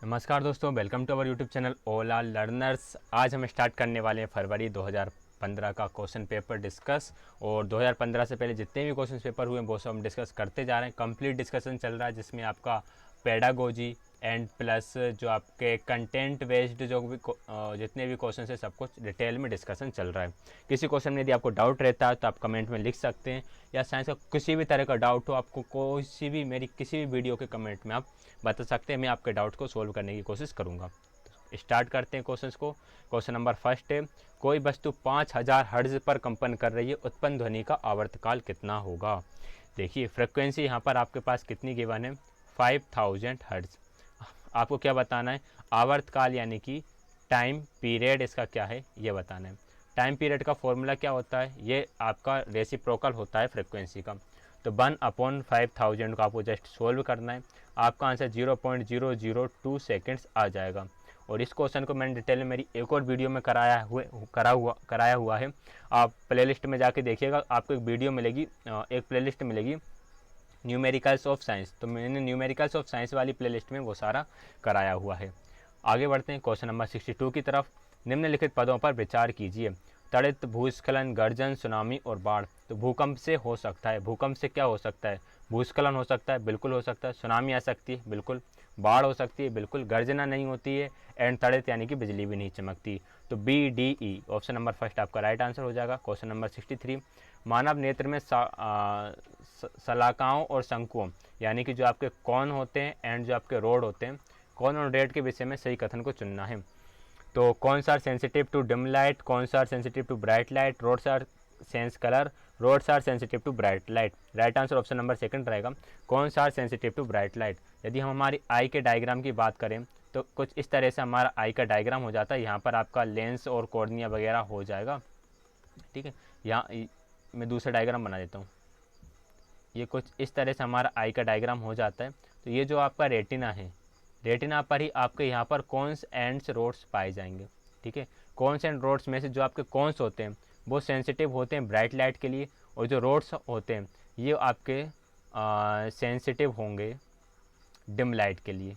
नमस्कार दोस्तों, welcome to our YouTube channel Ola learners. आज हम स्टार्ट करने वाले हैं फरवरी 2015 का क्वेश्चन पेपर डिस्कस। और 2015 से पहले जितने भी क्वेश्चन पेपर हुए वो सब हम डिस्कस करते जा रहे हैं। कंप्लीट डिस्कशन चल रहा है जिसमें आपका पेडागोजी एंड प्लस जो आपके कंटेंट बेस्ड जो भी जितने भी क्वेश्चन है सब कुछ डिटेल में डिस्कशन चल रहा है। किसी क्वेश्चन में यदि आपको डाउट रहता है तो आप कमेंट में लिख सकते हैं, या साइंस का किसी भी तरह का डाउट हो आपको कोई भी मेरी किसी भी वीडियो के कमेंट में आप बता सकते हैं। मैं आपके डाउट को सोल्व करने की कोशिश करूंगा। स्टार्ट करते हैं क्वेश्चंस को। क्वेश्चन नंबर फर्स्ट है, कोई वस्तु 5000 हर्ट्ज पर कंपन कर रही है, उत्पन्न ध्वनि का आवर्तकाल कितना होगा। देखिए फ्रिक्वेंसी यहाँ पर आपके पास कितनी गिवन है, 5000 हर्ट्ज। आपको क्या बताना है, आवर्तकाल यानी कि टाइम पीरियड इसका क्या है ये बताना है। टाइम पीरियड का फॉर्मूला क्या होता है, ये आपका रेसिप्रोकल होता है फ्रिक्वेंसी का। तो 1/5000 को आपको जस्ट सोल्व करना है, आपका आंसर 0.002 सेकेंड्स आ जाएगा। और इस क्वेश्चन को मैंने डिटेल में मेरी एक और वीडियो में कराया हुआ है। आप प्लेलिस्ट में जाके देखिएगा, आपको एक वीडियो मिलेगी, एक प्लेलिस्ट मिलेगी न्यूमेरिकल्स ऑफ साइंस। तो मैंने न्यूमेरिकल्स ऑफ साइंस वाली प्लेलिस्ट में वो सारा कराया हुआ है। आगे बढ़ते हैं क्वेश्चन नंबर 62 की तरफ। निम्नलिखित पदों पर विचार कीजिए। तड़ित, भूस्खलन, गर्जन, सुनामी और बाढ़। तो भूकंप से हो सकता है, भूकंप से क्या हो सकता है, भूस्खलन हो सकता है, बिल्कुल हो सकता है। सुनामी आ सकती है, बिल्कुल। बाढ़ हो सकती है, बिल्कुल। गर्जना नहीं होती है। एंड तड़ित यानी कि बिजली भी नहीं चमकती। तो BDE ऑप्शन नंबर फर्स्ट आपका राइट आंसर हो जाएगा। क्वेश्चन नंबर 63, मानव नेत्र में सलाकाओं और शंकुओं यानी कि जो आपके कौन होते हैं एंड जो आपके रोड होते हैं, कौन और रेड के विषय में सही कथन को चुनना है। तो कौन सा सेंसिटिव टू डिम लाइट, कौन सा sensitive to bright light, rods are sense colour, rods are sensitive to bright light. Right answer option number second रहेगा, कौन सा सेंसिटिव टू ब्राइट लाइट। यदि हम हमारी आई के डायग्राम की बात करें तो कुछ इस तरह से हमारा आई का डायग्राम हो जाता है। यहाँ पर आपका लेंस और कॉर्निया वगैरह हो जाएगा, ठीक है। यहाँ मैं दूसरा डायग्राम बना देता हूँ। ये कुछ इस तरह से हमारा आई का डायग्राम हो जाता है। तो ये जो आपका रेटिना है, रेटिना पर ही आपके यहाँ पर कॉन्स एंड रोड्स पाए जाएंगे, ठीक है। कॉन्स एंड रोड्स में से जो आपके कॉन्स होते हैं वो सेंसिटिव होते हैं ब्राइट लाइट के लिए, और जो रोड्स होते हैं ये आपके सेंसिटिव होंगे डिम लाइट के लिए,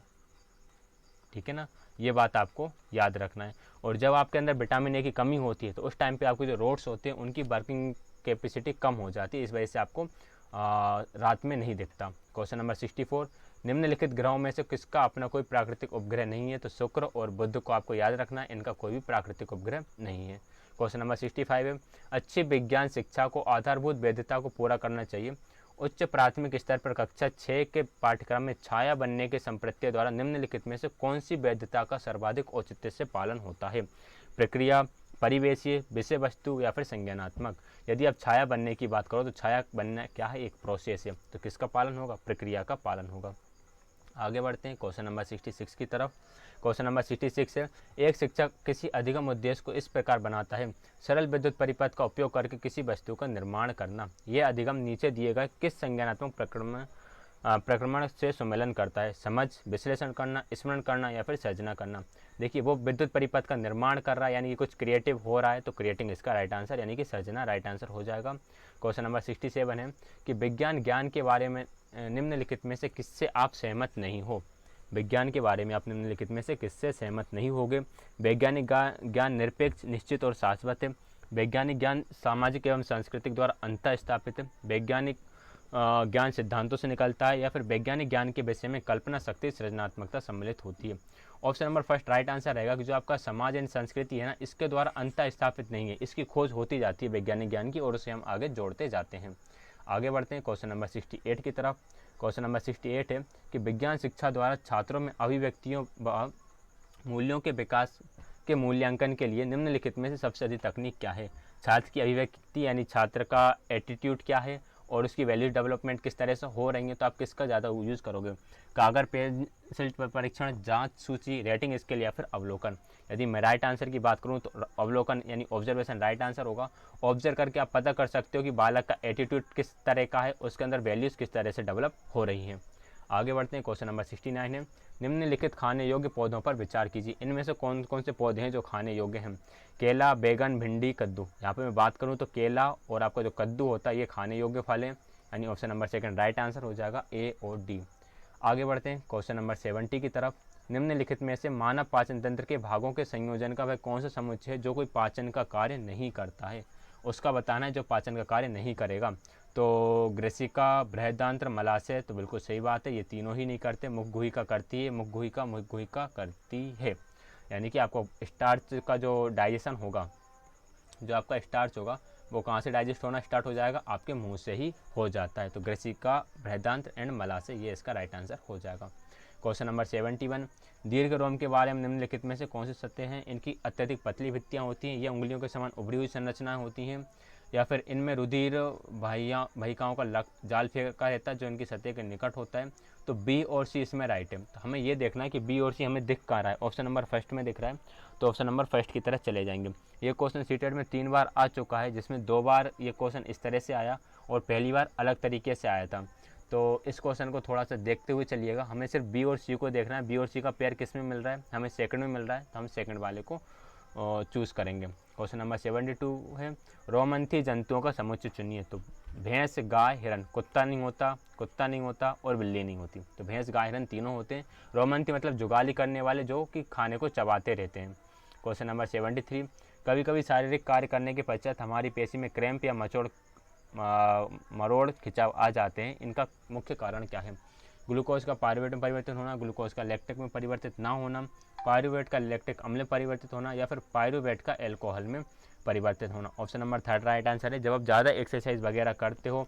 ठीक है ना। ये बात आपको याद रखना है। और जब आपके अंदर विटामिन ए की कमी होती है तो उस टाइम पे आपके जो रोड्स होते हैं उनकी वर्किंग कैपेसिटी कम हो जाती है, इस वजह से आपको रात में नहीं दिखता। क्वेश्चन नंबर 64, निम्नलिखित ग्रहों में से किसका अपना कोई प्राकृतिक उपग्रह नहीं है। तो शुक्र और बुध को आपको याद रखना है, इनका कोई भी प्राकृतिक उपग्रह नहीं है। क्वेश्चन नंबर 65 है, अच्छी विज्ञान शिक्षा को आधारभूत वैधता को पूरा करना चाहिए। उच्च प्राथमिक स्तर पर कक्षा 6 के पाठ्यक्रम में छाया बनने के संप्रत्यय द्वारा निम्नलिखित में से कौन सी वैधता का सर्वाधिक औचित्य से पालन होता है। प्रक्रिया, परिवेशीय, विषय वस्तु या फिर संज्ञानात्मक। यदि आप छाया बनने की बात करो तो छाया बनना क्या है, एक प्रोसेस है, तो किसका पालन होगा, प्रक्रिया का पालन होगा। आगे बढ़ते हैं क्वेश्चन नंबर 66 की तरफ। क्वेश्चन नंबर 66 है, एक शिक्षक किसी अधिगम उद्देश्य को इस प्रकार बनाता है, सरल विद्युत परिपथ का उपयोग करके किसी वस्तु का निर्माण करना। यह अधिगम नीचे दिए गए किस संज्ञानात्मक प्रक्रमण से सम्मेलन करता है, समझ, विश्लेषण करना, स्मरण करना या फिर सर्जना करना। देखिए वो विद्युत परिपथ का निर्माण कर रहा है यानी कि कुछ क्रिएटिव हो रहा है, तो क्रिएटिंग इसका राइट आंसर यानी कि सर्जना राइट आंसर हो जाएगा। क्वेश्चन नंबर 67 है कि विज्ञान ज्ञान के बारे में निम्नलिखित में से किससे आप सहमत नहीं हो। विज्ञान के बारे में आप निम्नलिखित में से किससे सहमत नहीं होगे। वैज्ञानिक ज्ञान निरपेक्ष, निश्चित और शाश्वत है। वैज्ञानिक ज्ञान सामाजिक एवं सांस्कृतिक द्वारा अंतः स्थापित है। वैज्ञानिक ज्ञान सिद्धांतों से निकलता है, या फिर वैज्ञानिक ज्ञान के विषय में कल्पना शक्ति, सृजनात्मकता सम्मिलित होती है। Option number first right answer रहेगा कि जो आपका समाज एंड संस्कृति है ना, इसके द्वारा अंतः स्थापित नहीं है, इसकी खोज होती जाती है वैज्ञानिक ज्ञान की, और उसे हम आगे जोड़ते जाते हैं। आगे बढ़ते हैं क्वेश्चन नंबर 68 की तरफ। क्वेश्चन नंबर 68 है कि विज्ञान शिक्षा द्वारा छात्रों में अभिव्यक्तियों व मूल्यों के विकास के मूल्यांकन के लिए निम्नलिखित में से सबसे अधिक तकनीक क्या है। छात्र की अभिव्यक्ति यानी छात्र का एटीट्यूड क्या है और उसकी वैल्यू डेवलपमेंट किस तरह से हो रही है, तो आप किसका ज़्यादा यूज़ करोगे, कागज, पेंसिल परीक्षण, जांच, सूची, रेटिंग स्केल या फिर अवलोकन। यदि मैं राइट आंसर की बात करूं तो अवलोकन यानी ऑब्जर्वेशन राइट आंसर होगा। ऑब्जर्व करके आप पता कर सकते हो कि बालक का एटीट्यूड किस तरह का है, उसके अंदर वैल्यूज़ किस तरह से डेवलप हो रही हैं। आगे बढ़ते हैं क्वेश्चन नंबर 69 है, निम्नलिखित खाने योग्य पौधों पर विचार कीजिए। इनमें से कौन कौन से पौधे हैं जो खाने योग्य हैं। केला, बैगन, भिंडी, कद्दू। यहाँ पे मैं बात करूँ तो केला और आपका जो कद्दू होता है ये खाने योग्य फल है, यानी option number second right answer हो जाएगा A और D। आगे बढ़ते हैं क्वेश्चन नंबर 70 की तरफ। निम्नलिखित में से मानव पाचन तंत्र के भागों के संयोजन का वह कौन सा समुच्चय है जो कोई पाचन का कार्य नहीं करता है, उसका बताना है जो पाचन का कार्य नहीं करेगा। तो ग्रेसिका, बृहदांत्र, मलाशय, तो बिल्कुल सही बात है, ये तीनों ही नहीं करते। मुखगुहिका करती है, मुखगुहिका करती है। यानी कि आपको स्टार्च का जो डाइजेशन होगा, जो आपका स्टार्च होगा वो कहाँ से डाइजेस्ट होना स्टार्ट हो जाएगा, आपके मुंह से ही हो जाता है। तो ग्रेसिका, बृहदांत्र एंड मलाशय, ये इसका राइट आंसर हो जाएगा। क्वेश्चन नंबर 71, दीर्घ रोम के बारे में निम्नलिखित में से कौन से सत्य हैं? इनकी अत्यधिक पतली भित्तियाँ होती हैं, ये उंगलियों के समान उभरी हुई संरचनाएं होती हैं, या फिर इनमें रुधिर वाहिकाओं का जाल फेंका रहता है जो इनकी सतह के निकट होता है। तो बी और सी इसमें राइट है। तो हमें ये देखना है कि बी और सी हमें दिख कहाँ रहा है। ऑप्शन नंबर फर्स्ट में दिख रहा है, तो ऑप्शन नंबर फर्स्ट की तरफ चले जाएंगे। ये क्वेश्चन सीटेट में 3 बार आ चुका है, जिसमें 2 बार ये क्वेश्चन इस तरह से आया और पहली बार अलग तरीके से आया था। तो इस क्वेश्चन को थोड़ा सा देखते हुए चलिएगा। हमें सिर्फ बी और सी को देखना है। बी और सी का पेयर किस में मिल रहा है? हमें सेकंड में मिल रहा है, तो हम सेकंड वाले को चूज़ करेंगे। क्वेश्चन नंबर 72 है, रोमंथी जंतुओं का समुच्चय चुनिए। तो भैंस, गाय, हिरन, कुत्ता नहीं होता और बिल्ली नहीं होती। तो भैंस, गाय, हिरन तीनों होते हैं। रोमंथी मतलब जुगाली करने वाले, जो कि खाने को चबाते रहते हैं। क्वेश्चन नंबर 73, कभी कभी शारीरिक कार्य करने के पश्चात हमारी पेशी में क्रैम्प या मरोड़ खिंचाव आ जाते हैं, इनका मुख्य कारण क्या है? ग्लूकोज का पायरुवेट में परिवर्तन होना, ग्लूकोज का लैक्टिक में परिवर्तित ना होना, पायरुवेट का लैक्टिक अम्ल में परिवर्तित होना, या फिर पायरुवेट का एल्कोहल में परिवर्तित होना। Option number third right answer है। जब आप ज़्यादा एक्सरसाइज वगैरह करते हो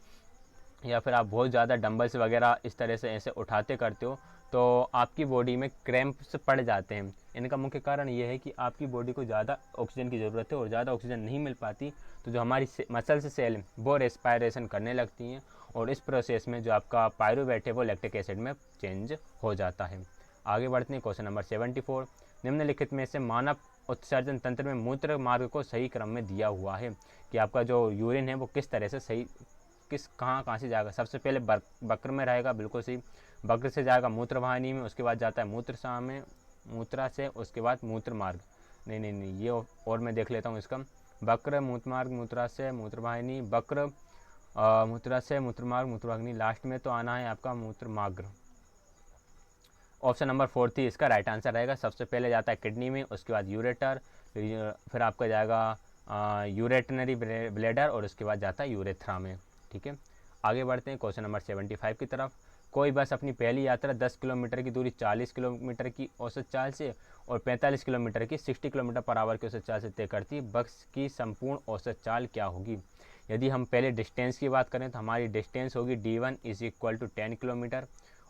या फिर आप बहुत ज़्यादा डंबल्स वगैरह इस तरह से ऐसे उठाते करते हो, तो आपकी बॉडी में क्रैम्प्स पड़ जाते हैं। इनका मुख्य कारण ये है कि आपकी बॉडी को ज़्यादा ऑक्सीजन की ज़रूरत है और ज़्यादा ऑक्सीजन नहीं मिल पाती, तो जो हमारी मसल्स सेल हैं वो रेस्पायरेशन करने लगती हैं, और इस प्रोसेस में जो आपका पायरुवेट है वो लैक्टिक एसिड में चेंज हो जाता है। आगे बढ़ते हैं। क्वेश्चन नंबर 74, निम्नलिखित में से मानव उत्सर्जन तंत्र में मूत्र मार्ग को सही क्रम में दिया हुआ है कि आपका जो यूरिन है वो किस तरह से सही कहाँ से जाएगा। सबसे पहले वक्र में रहेगा, बिल्कुल सही। वक्र से जाएगा मूत्र वाहिनी में, उसके बाद जाता है मूत्रसा में, मूत्रा से उसके बाद मूत्र मार्ग। नहीं, ये और मैं देख लेता हूँ इसका। वक्र, मूत्र मार्ग, मूत्रा से मूत्र वाहिनी, वक्र, मूत्रा से मूत्र मार्ग, मूत्रवाहिनी, लास्ट में तो आना है आपका मूत्र मार्ग। ऑप्शन नंबर 4 इसका राइट आंसर रहेगा। सबसे पहले जाता है किडनी में, उसके बाद यूरेटर, फिर आपका जाएगा यूरेटनरी ब्लेडर, और उसके बाद जाता है यूरेथ्रा में। ठीक है, आगे बढ़ते हैं क्वेश्चन नंबर 75 की तरफ। कोई बस अपनी पहली यात्रा 10 किलोमीटर की दूरी 40 किलोमीटर की औसत चाल से और 45 किलोमीटर की 60 किलोमीटर पर आवर की औसत चाल से तय करती है। बस की संपूर्ण औसत चाल क्या होगी? यदि हम पहले डिस्टेंस की बात करें तो हमारी डिस्टेंस होगी d1 = 10 किलोमीटर,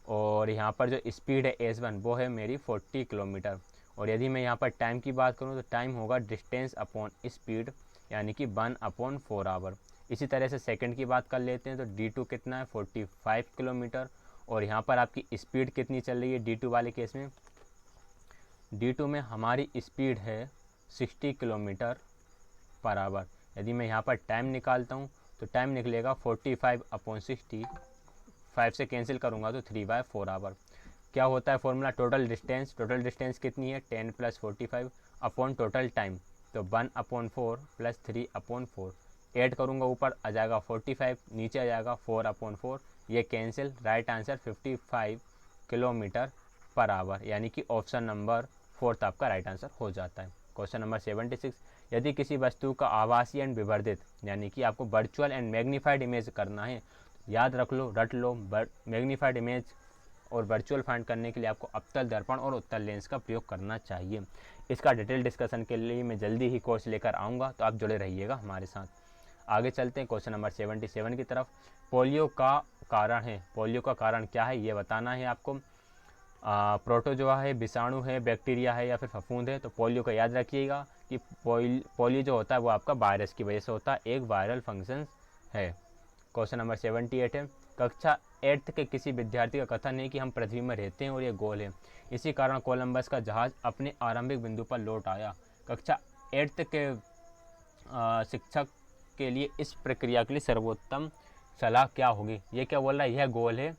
और यहाँ पर जो स्पीड है s1 वो है मेरी 40 किलोमीटर। और यदि मैं यहाँ पर टाइम की बात करूँ तो टाइम होगा डिस्टेंस अपॉन स्पीड, यानी कि 1/4 आवर। इसी तरह से सेकंड की बात कर लेते हैं तो d2 कितना है? 45 किलोमीटर। और यहाँ पर आपकी स्पीड कितनी चल रही है d2 वाले केस में? d2 में हमारी स्पीड है 60 किलोमीटर पर आवर। यदि मैं यहाँ पर टाइम निकालता हूँ तो टाइम निकलेगा 45/60, 5 से कैंसिल करूँगा तो 3/4 आवर। क्या होता है फॉर्मूला? टोटल डिस्टेंस कितनी है? 10 + 45 अपॉन टोटल टाइम, तो 1/4 + 3/4। ऐड करूँगा, ऊपर आ जाएगा 45, नीचे आ जाएगा 4/4, ये cancel. Right answer 55 kilometre per hour, यानी कि ऑप्शन नंबर 4 आपका राइट आंसर हो जाता है। क्वेश्चन नंबर 76, यदि किसी वस्तु का आभासी एंड विवर्धित, यानी कि आपको वर्चुअल एंड मैग्नीफाइड इमेज करना है, याद रख लो, रट लो, मैग्नीफाइड इमेज और वर्चुअल फाइंड करने के लिए आपको अवतल दर्पण और उत्तल लेंस का प्रयोग करना चाहिए। इसका डिटेल डिस्कशन के लिए मैं जल्दी ही कोर्स लेकर आऊँगा, तो आप जुड़े रहिएगा हमारे साथ। आगे चलते हैं क्वेश्चन नंबर 77 की तरफ। पोलियो का कारण है, पोलियो का कारण क्या है ये बताना है आपको। प्रोटोजोआ है, विषाणु है, बैक्टीरिया है, या फिर फफूंद है। तो पोलियो का याद रखिएगा कि पोलियो जो होता है वो आपका वायरस की वजह से होता है, एक वायरल फंक्शन है। क्वेश्चन नंबर 78 है, कक्षा 8 के किसी विद्यार्थी का कथन है कि हम पृथ्वी में रहते हैं और ये गोल है, इसी कारण कोलंबस का जहाज अपने आरंभिक बिंदु पर लौट आया। कक्षा 8 के शिक्षक के लिए इस प्रक्रिया के लिए सर्वोत्तम सलाह क्या होगी? ये क्या बोल रहा है? यह गोल है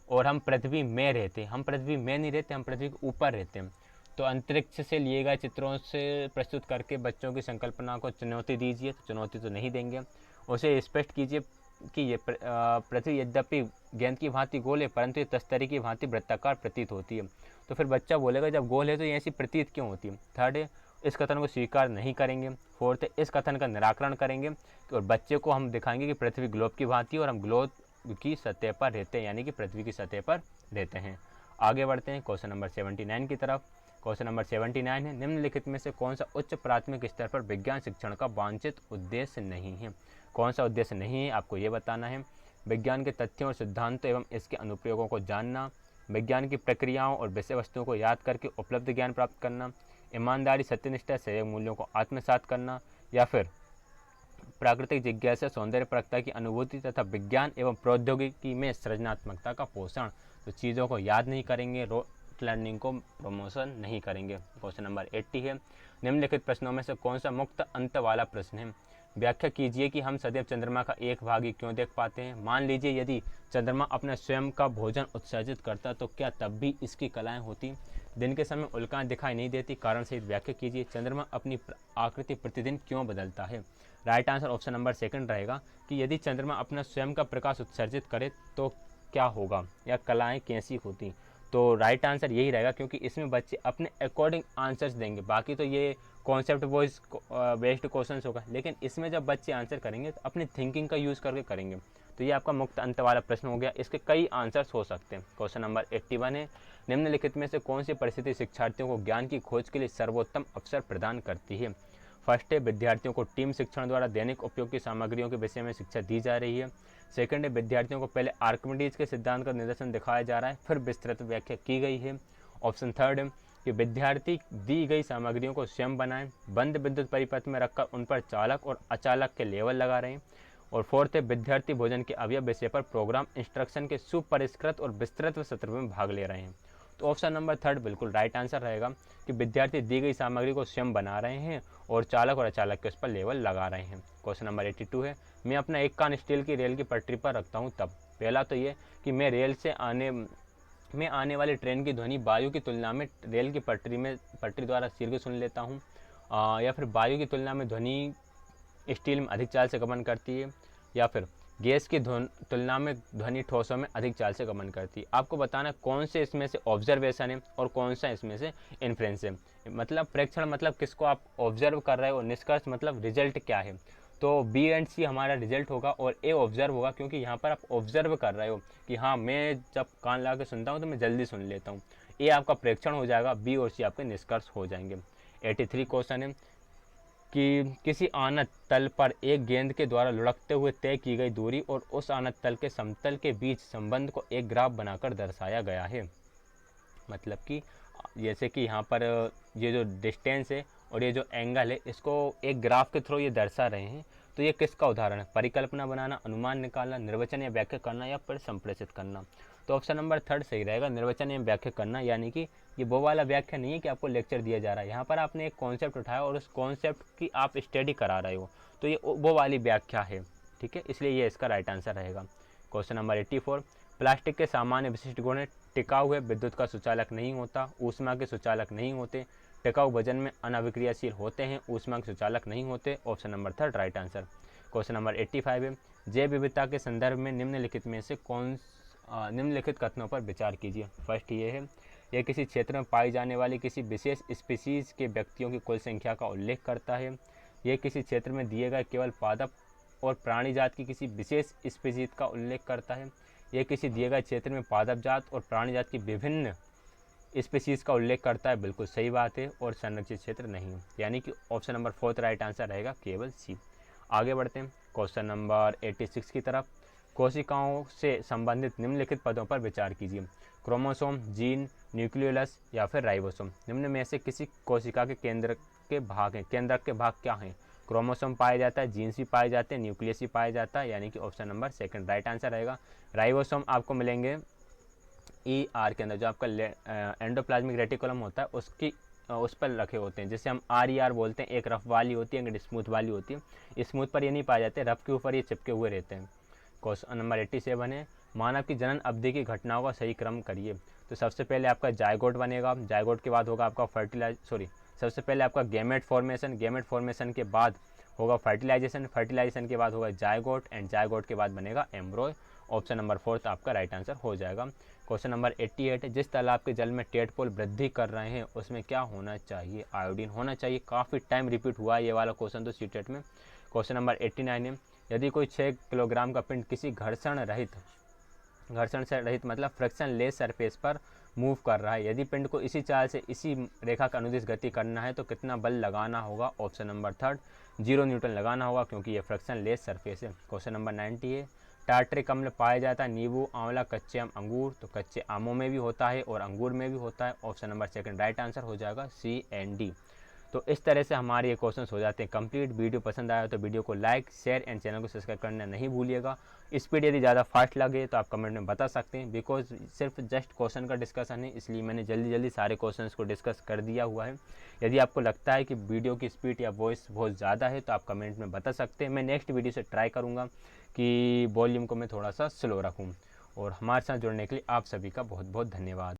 और हम पृथ्वी में रहते हैं। हम पृथ्वी में नहीं रहते, हम पृथ्वी के ऊपर रहते हैं। तो अंतरिक्ष से लिए गए चित्रों से प्रस्तुत करके बच्चों की संकल्पना को चुनौती दीजिए। तो चुनौती तो नहीं देंगे, उसे स्पष्ट कीजिए कि ये पृथ्वी यद्यपि गेंद की भांति गोल है परंतु ये तस्तरी की भांति वृत्ताकार प्रतीत होती है। तो फिर बच्चा बोलेगा जब गोल है तो ये ऐसी प्रतीत क्यों होती है। थर्ड है इस कथन को स्वीकार नहीं करेंगे। फोर्थ है इस कथन का निराकरण करेंगे और बच्चे को हम दिखाएंगे कि पृथ्वी ग्लोब की भांति और हम ग्लोब की सतह पर रहते हैं, यानी कि पृथ्वी की सतह पर रहते हैं। आगे बढ़ते हैं क्वेश्चन नंबर 79 की तरफ। क्वेश्चन नंबर 79 है, निम्नलिखित में से कौन सा उच्च प्राथमिक स्तर पर विज्ञान शिक्षण का वांछित उद्देश्य नहीं है। कौन सा उद्देश्य नहीं है आपको ये बताना है। विज्ञान के तथ्यों और सिद्धांतों एवं इसके अनुप्रयोगों को जानना, विज्ञान की प्रक्रियाओं और विषय वस्तुओं को याद करके उपलब्ध ज्ञान प्राप्त करना, ईमानदारी, सत्यनिष्ठा, सहयोग मूल्यों को आत्मसात करना, या फिर प्राकृतिक जिज्ञासा, सौंदर्य परखता की अनुभूति तथा विज्ञान एवं प्रौद्योगिकी में सृजनात्मकता का पोषण। तो चीज़ों को याद नहीं करेंगे, रोट लर्निंग को प्रमोशन नहीं करेंगे। क्वेश्चन नंबर 80 है, निम्नलिखित प्रश्नों में से कौन सा मुक्त अंत वाला प्रश्न है। व्याख्या कीजिए कि हम सदैव चंद्रमा का एक भाग ही क्यों देख पाते हैं। मान लीजिए यदि चंद्रमा अपने स्वयं का भोजन उत्सर्जित करता तो क्या तब भी इसकी कलाएं होती। दिन के समय उल्काएं दिखाई नहीं देती, कारण सहित व्याख्या कीजिए। चंद्रमा अपनी आकृति प्रतिदिन क्यों बदलता है। Right answer option number second रहेगा कि यदि चंद्रमा अपना स्वयं का प्रकाश उत्सर्जित करे तो क्या होगा या कलाएं कैसी होती। तो राइट आंसर यही रहेगा, क्योंकि इसमें बच्चे अपने अकॉर्डिंग आंसर्स देंगे। बाकी तो ये कॉन्सेप्ट वाइज बेस्ड क्वेश्चन होगा, लेकिन इसमें जब बच्चे आंसर करेंगे तो अपनी थिंकिंग का यूज़ करके करेंगे। तो ये आपका मुक्त अंत वाला प्रश्न हो गया। इसके कई आंसर्स हो सकते हैं। क्वेश्चन नंबर 81 है, निम्नलिखित में से कौन सी परिस्थिति शिक्षार्थियों को ज्ञान की खोज के लिए सर्वोत्तम अवसर प्रदान करती है। फर्स्ट है विद्यार्थियों को टीम शिक्षण द्वारा दैनिक उपयोग की सामग्रियों के विषय में शिक्षा दी जा रही है। सेकंड है विद्यार्थियों को पहले आर्किमिडीज के सिद्धांत का निदर्शन दिखाया जा रहा है, फिर विस्तृत व्याख्या की गई है। ऑप्शन थर्ड है कि विद्यार्थी दी गई सामग्रियों को स्वयं बनाएं, बंद विद्युत परिपथ में रखकर उन पर चालक और अचालक के लेवल लगा रहे हैं। और फोर्थ है विद्यार्थी भोजन के अवयव विषय पर प्रोग्राम इंस्ट्रक्शन के सुपरिष्कृत और विस्तृत सत्र में भाग ले रहे हैं। तो ऑप्शन नंबर थर्ड बिल्कुल राइट आंसर रहेगा कि विद्यार्थी दी गई सामग्री को स्वयं बना रहे हैं और चालक और अचालक के उस पर लेवल लगा रहे हैं। क्वेश्चन नंबर 82 है, मैं अपना एक कान स्टील की रेल की पटरी पर रखता हूँ तब। पहला तो ये कि मैं रेल से आने वाली ट्रेन की ध्वनि वायु की तुलना में रेल की पटरी द्वारा शीघ्र सुन लेता हूँ, या फिर वायु की तुलना में ध्वनि स्टील में अधिक चाल से गमन करती है, या फिर गैस की तुलना में ध्वनि ठोसों में अधिक चाल से गमन करती है। आपको बताना कौन से इसमें से ऑब्जर्वेशन है और कौन सा इसमें से इन्फ्रेंस है। मतलब प्रेक्षण मतलब किसको आप ऑब्जर्व कर रहे हो, निष्कर्ष मतलब रिजल्ट क्या है। तो बी एंड सी हमारा रिजल्ट होगा और ए ऑब्जर्व होगा, क्योंकि यहाँ पर आप ऑब्जर्व कर रहे हो कि हाँ मैं जब कान लगा के सुनता हूँ तो मैं जल्दी सुन लेता हूँ। ए आपका प्रेक्षण हो जाएगा, बी और सी आपके निष्कर्ष हो जाएंगे। 83 क्वेश्चन है कि किसी आनत तल पर एक गेंद के द्वारा लुढ़कते हुए तय की गई दूरी और उस आनत तल के समतल के बीच संबंध को एक ग्राफ बनाकर दर्शाया गया है। मतलब कि जैसे कि यहाँ पर ये जो डिस्टेंस है और ये जो एंगल है इसको एक ग्राफ के थ्रू ये दर्शा रहे हैं। तो ये किसका उदाहरण है। परिकल्पना बनाना, अनुमान निकालना, निर्वचन या व्याख्या करना या फिर संप्रेषित करना। तो ऑप्शन नंबर थर्ड सही रहेगा, निर्वचन या व्याख्या करना। यानी कि ये वो वाला व्याख्या नहीं है कि आपको लेक्चर दिया जा रहा है, यहाँ पर आपने एक कॉन्सेप्ट उठाया और उस कॉन्सेप्ट की आप स्टडी करा रहे हो, तो ये वो वाली व्याख्या है। ठीक है, इसलिए ये इसका राइट आंसर रहेगा। क्वेश्चन नंबर 84, प्लास्टिक के सामान्य विशिष्ट गुण है। टिकाऊ है, विद्युत का सुचालक नहीं होता, ऊष्मा के सुचालक नहीं होते, टिकाऊ वजन में अनाविक्रियाशील होते हैं, ऊष्मा के सुचालक नहीं होते। Option number third right answer. Question number 85 है, जैव विविधता के संदर्भ में निम्नलिखित में से निम्नलिखित कथनों पर विचार कीजिए। फर्स्ट ये है, यह किसी क्षेत्र में पाई जाने वाली किसी विशेष स्पीसीज के व्यक्तियों की कुल संख्या का उल्लेख करता है। यह किसी क्षेत्र में दिए गए केवल पादप और प्राणी जात की किसी विशेष स्पीसीज का उल्लेख करता है। यह किसी दिए गए क्षेत्र में पादप जात और प्राणी जात की विभिन्न स्पीसीज का उल्लेख करता है। बिल्कुल सही बात है, और संरक्षित क्षेत्र नहीं। यानी कि option number fourth right answer रहेगा, केवल सी। आगे बढ़ते हैं क्वेश्चन नंबर 86 की तरफ। कोशिकाओं से संबंधित निम्नलिखित पदों पर विचार कीजिए। क्रोमोसोम, जीन, न्यूक्लियोलस या फिर राइबोसोम। निम्न में से किसी कोशिका के केंद्रक के भाग क्या हैं। क्रोमोसोम पाया जाता है, जीन्स भी पाए जाते हैं, न्यूक्लियस भी पाया जाता है। यानी कि option number second right answer रहेगा। राइबोसोम आपको मिलेंगे ER के अंदर, जो आपका एंडोप्लाज्मिक रेटिकुलम होता है उस पर रखे होते हैं, जिसे हम RER बोलते हैं। एक रफ वाली होती है, एक स्मूथ वाली होती है। स्मूथ पर ये नहीं पाए जाते, रफ के ऊपर ये चिपके हुए रहते हैं। क्वेश्चन नंबर 87 है, मानव की जनन अवधि की घटनाओं का सही क्रम करिए। तो सबसे पहले आपका जायगोट बनेगा, जायगोट के बाद होगा आपका सबसे पहले आपका गैमेट फॉर्मेशन, गैमेट फॉर्मेशन के बाद होगा फर्टिलाइजेशन, फर्टिलाइजेशन के बाद होगा जायगोट, एंड जायगोट के बाद बनेगा एम्ब्रॉय। ऑप्शन नंबर 4 आपका राइट आंसर हो जाएगा। क्वेश्चन नंबर 88, जिस तालाब के जल में टेडपोल वृद्धि कर रहे हैं उसमें क्या होना चाहिए? आयोडीन होना चाहिए। काफ़ी टाइम रिपीट हुआ है ये वाला क्वेश्चन तो सीटेट में। क्वेश्चन नंबर 89 है, यदि कोई 6 किलोग्राम का पिंड किसी घर्षण से रहित मतलब फ्रिक्शन लेस सरफेस पर मूव कर रहा है, यदि पिंड को इसी चाल से इसी रेखा के अनुदिश गति करना है तो कितना बल लगाना होगा? ऑप्शन नंबर 3 0 न्यूटन लगाना होगा, क्योंकि ये फ्रिक्शन लेस सरफेस है। क्वेश्चन नंबर 90 है, टार्ट्रिक अम्ल पाया जाता है नींबू, आंवला, कच्चे आम, अंगूर, तो कच्चे आमों में भी होता है और अंगूर में भी होता है। ऑप्शन नंबर 2 राइट आंसर हो जाएगा सी एंड डी। तो इस तरह से हमारे ये क्वेश्चंस हो जाते हैं कंप्लीट। वीडियो पसंद आया तो वीडियो को लाइक, शेयर एंड चैनल को सब्सक्राइब करना नहीं भूलिएगा। स्पीड यदि ज़्यादा फास्ट लगे तो आप कमेंट में बता सकते हैं, बिकॉज सिर्फ जस्ट क्वेश्चन का डिस्कशन है, इसलिए मैंने जल्दी जल्दी सारे क्वेश्चंस को डिस्कस कर दिया हुआ है। यदि आपको लगता है कि वीडियो की स्पीड या वॉइस बहुत ज़्यादा है तो आप कमेंट में बता सकते हैं। मैं नेक्स्ट वीडियो से ट्राई करूँगा कि वॉल्यूम को मैं थोड़ा सा स्लो रखूँ। और हमारे साथ जुड़ने के लिए आप सभी का बहुत बहुत धन्यवाद।